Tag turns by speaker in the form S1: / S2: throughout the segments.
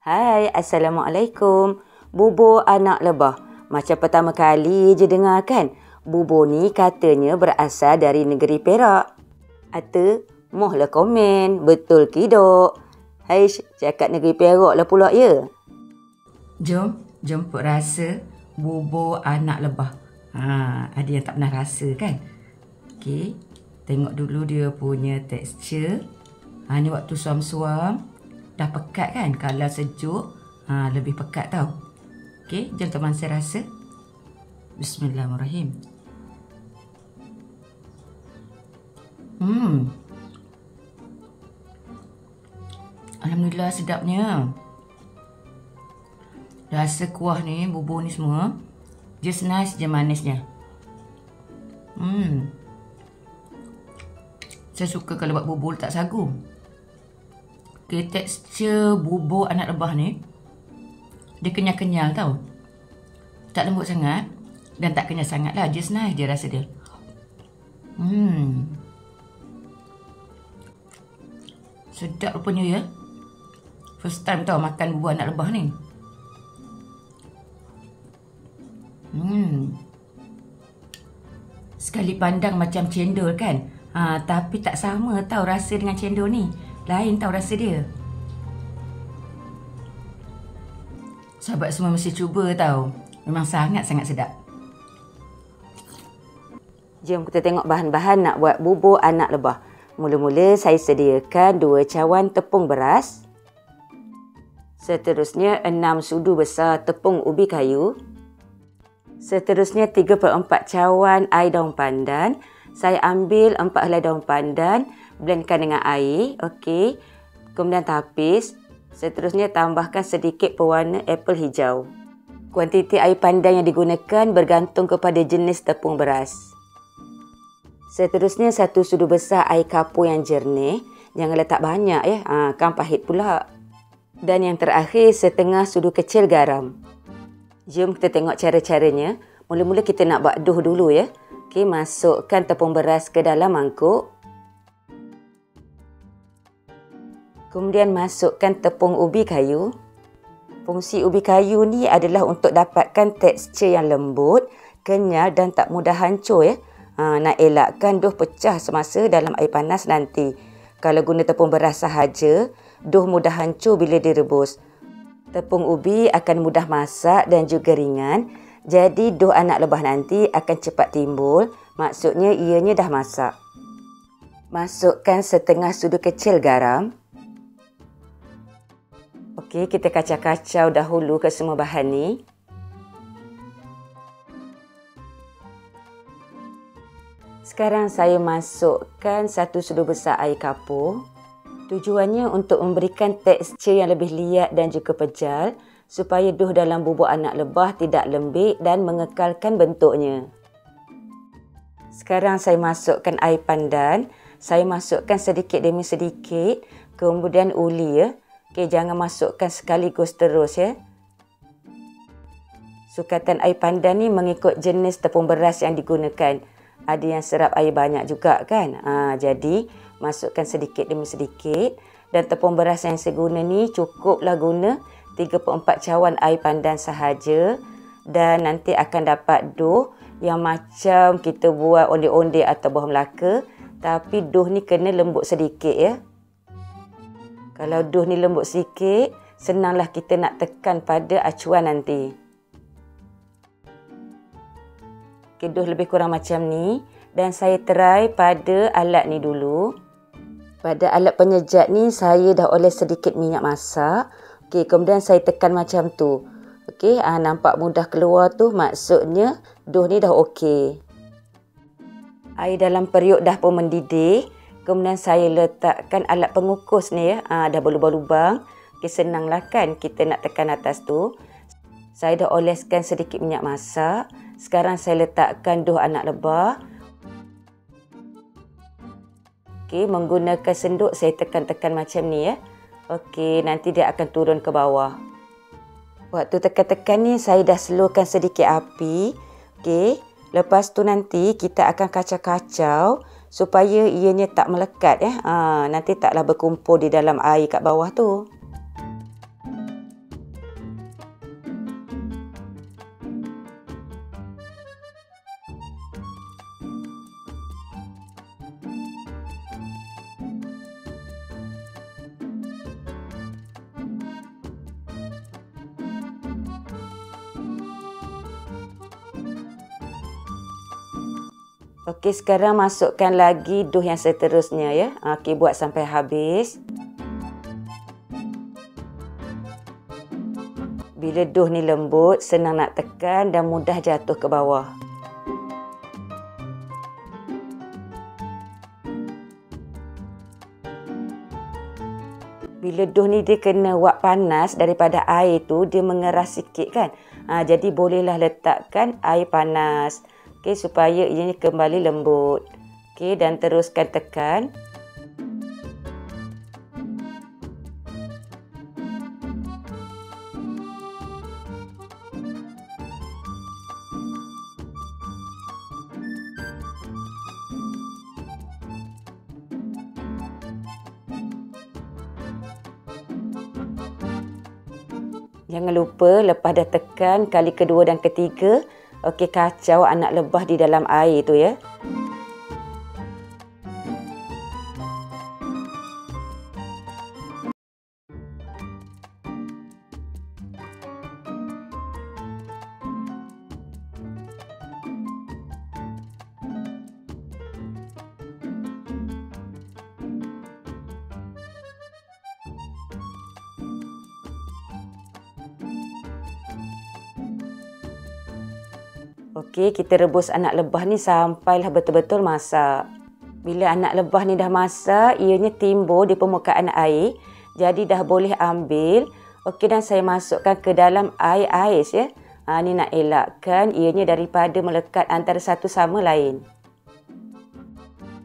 S1: Hai, Assalamualaikum. Bubur anak lebah. Macam pertama kali je dengar kan? Bubur ni katanya berasal dari negeri Perak. Atau, mohlah komen. Betul ke dok? Hai, cakap negeri Perak lah pula ya?
S2: Jom jemput rasa bubur anak lebah. Ada yang tak pernah rasa kan? Okey, tengok dulu dia punya tekstur. Ni waktu suam-suam dah pekat kan? Kalau sejuk lebih pekat tau. Okey, jom teman saya rasa. Bismillahirrahmanirrahim. Alhamdulillah sedapnya. Rasa kuah ni, bubur ni semua just nice je manisnya. Saya suka kalau buat bubur letak sagu. Okay, tekstur bubur anak lebah ni dia kenyal-kenyal tau. Tak lembut sangat dan tak kenyal sangat lah. Just nice dia rasa dia. Sedap rupanya ya. First time tau makan bubur anak lebah ni. Sekali pandang macam cendol kan? Tapi tak sama tau rasa dengan cendol ni. Lain tau rasa dia. Sahabat semua mesti cuba tau. Memang sangat-sangat sedap.
S1: Jom kita tengok bahan-bahan nak buat bubur anak lebah. Mula-mula saya sediakan 2 cawan tepung beras. Seterusnya 6 sudu besar tepung ubi kayu. Seterusnya 3/4 cawan air daun pandan. Saya ambil 4 helai daun pandan, blendkan dengan air. Okey. Kemudian tapis. Seterusnya tambahkan sedikit pewarna apel hijau. Kuantiti air pandan yang digunakan bergantung kepada jenis tepung beras. Seterusnya 1 sudu besar air kapur yang jernih. Jangan letak banyak ya, kan pahit pula. Dan yang terakhir setengah sudu kecil garam. Jom kita tengok cara-caranya. Mula-mula kita nak buat dough dulu ya. Okey, masukkan tepung beras ke dalam mangkuk. Kemudian masukkan tepung ubi kayu. Fungsi ubi kayu ni adalah untuk dapatkan tekstur yang lembut, kenyal dan tak mudah hancur ya. Nak elakkan dough pecah semasa dalam air panas nanti. Kalau guna tepung beras sahaja, dough mudah hancur bila direbus. Tepung ubi akan mudah masak dan juga ringan. Jadi dough anak lebah nanti akan cepat timbul. Maksudnya ianya dah masak. Masukkan setengah sudu kecil garam. Okey, kita kacau-kacau dahulu ke semua bahan ni. Sekarang saya masukkan 1 sudu besar air kapur. Tujuannya untuk memberikan tekstur yang lebih liat dan juga pejal supaya dough dalam bubur anak lebah tidak lembik dan mengekalkan bentuknya. Sekarang saya masukkan air pandan. Saya masukkan sedikit demi sedikit. Kemudian uli ya. Okey, jangan masukkan sekaligus terus ya. Sukatan air pandan ni mengikut jenis tepung beras yang digunakan. Ada yang serap air banyak juga kan. Jadi masukkan sedikit demi sedikit. Dan tepung beras yang saya guna ni cukuplah guna 3/4 cawan air pandan sahaja. Dan nanti akan dapat dough yang macam kita buat onde-onde atau buah Melaka. Tapi dough ni kena lembut sedikit ya. Kalau dough ni lembut sikit, senanglah kita nak tekan pada acuan nanti. Okay, dough lebih kurang macam ni. Dan saya try pada alat ni dulu. Pada alat penyejat ni, saya dah oles sedikit minyak masak. Okay, kemudian saya tekan macam tu. Okay, nampak mudah keluar tu. Maksudnya, dough ni dah okey. Air dalam periuk dah pun mendidih. Kemudian saya letakkan alat pengukus ni ya. Dah berlubang-lubang. Okay, senanglah kan kita nak tekan atas tu. Saya dah oleskan sedikit minyak masak. Sekarang saya letakkan dough anak lebah. Okey, menggunakan senduk saya tekan-tekan macam ni ya. Okey, nanti dia akan turun ke bawah. Waktu tekan-tekan ni saya dah slowkan sedikit api. Okey, lepas tu nanti kita akan kacau-kacau supaya ianya tak melekat ya. Nanti taklah berkumpul di dalam air kat bawah tu. Okey, sekarang masukkan lagi dough yang seterusnya ya. Okey, buat sampai habis. Bila dough ni lembut, senang nak tekan dan mudah jatuh ke bawah. Bila dough ni dia kena wak panas daripada air tu, dia mengeras sikit kan. Jadi bolehlah letakkan air panas. Okey, supaya ianya kembali lembut. Okey, dan teruskan tekan. Jangan lupa lepas dah tekan kali kedua dan ketiga, okey, kacau anak lebah di dalam air tu ya. Okey, kita rebus anak lebah ni sampailah betul-betul masak. Bila anak lebah ni dah masak, ianya timbul di permukaan air. Jadi dah boleh ambil. Okey, dan saya masukkan ke dalam air ais ya. Ni nak elakkan ianya daripada melekat antara satu sama lain.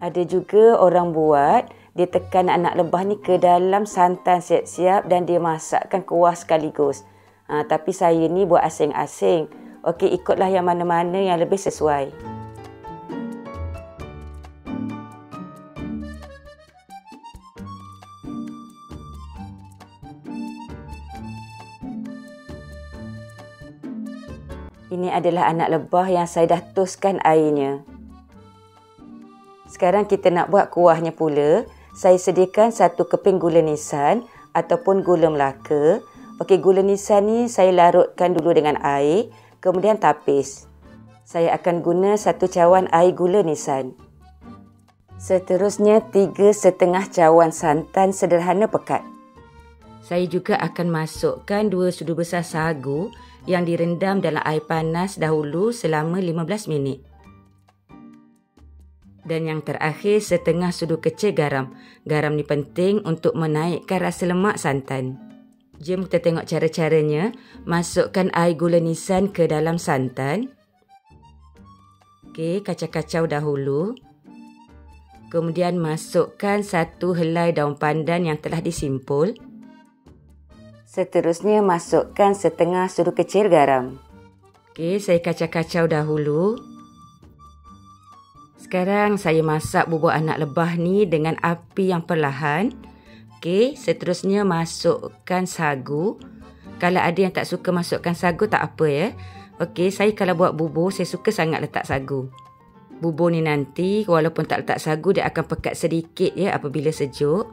S1: Ada juga orang buat, dia tekan anak lebah ni ke dalam santan siap-siap dan dia masakkan kuah sekaligus. Tapi saya ni buat asing-asing. Okey, ikutlah yang mana-mana yang lebih sesuai. Ini adalah anak lebah yang saya dah toskan airnya. Sekarang kita nak buat kuahnya pula. Saya sediakan 1 keping gula nisan ataupun gula Melaka. Okey, gula nisan ni saya larutkan dulu dengan air. Kemudian tapis. Saya akan guna 1 cawan air gula nisan. Seterusnya 3,5 cawan santan sederhana pekat. Saya juga akan masukkan 2 sudu besar sagu yang direndam dalam air panas dahulu selama 15 minit. Dan yang terakhir, setengah sudu kecil garam. Garam ni penting untuk menaikkan rasa lemak santan. Jom kita tengok cara-caranya. Masukkan air gula nisan ke dalam santan. Okey, kacau-kacau dahulu. Kemudian masukkan 1 helai daun pandan yang telah disimpul. Seterusnya masukkan setengah sudu kecil garam. Okey, saya kacau-kacau dahulu. Sekarang saya masak bubur anak lebah ni dengan api yang perlahan. Okey, seterusnya masukkan sagu. Kalau ada yang tak suka masukkan sagu, tak apa ya. Okey, saya kalau buat bubur, saya suka sangat letak sagu. Bubur ni nanti, walaupun tak letak sagu, dia akan pekat sedikit ya apabila sejuk.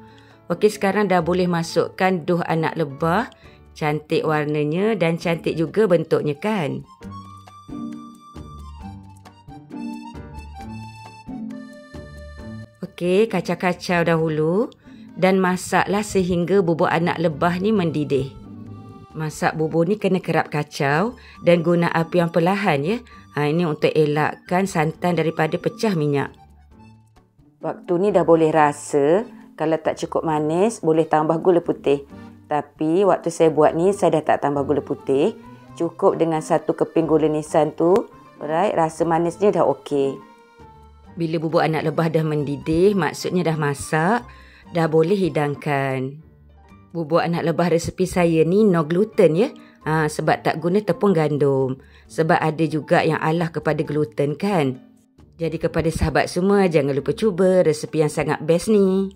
S1: Okey, sekarang dah boleh masukkan dough anak lebah. Cantik warnanya dan cantik juga bentuknya kan? Okey, kacau-kacau dahulu. Dan masaklah sehingga bubur anak lebah ni mendidih. Masak bubur ni kena kerap kacau dan guna api yang perlahan ya. Ini untuk elakkan santan daripada pecah minyak. Waktu ni dah boleh rasa. Kalau tak cukup manis, boleh tambah gula putih. Tapi waktu saya buat ni, saya dah tak tambah gula putih. Cukup dengan 1 keping gula nisan tu. Alright, rasa manisnya dah okey. Bila bubur anak lebah dah mendidih, maksudnya dah masak. Dah boleh hidangkan. Bubur anak lebah resepi saya ni no gluten ya. Sebab tak guna tepung gandum. Sebab ada juga yang alah kepada gluten kan. Jadi kepada sahabat semua, jangan lupa cuba resepi yang sangat best ni.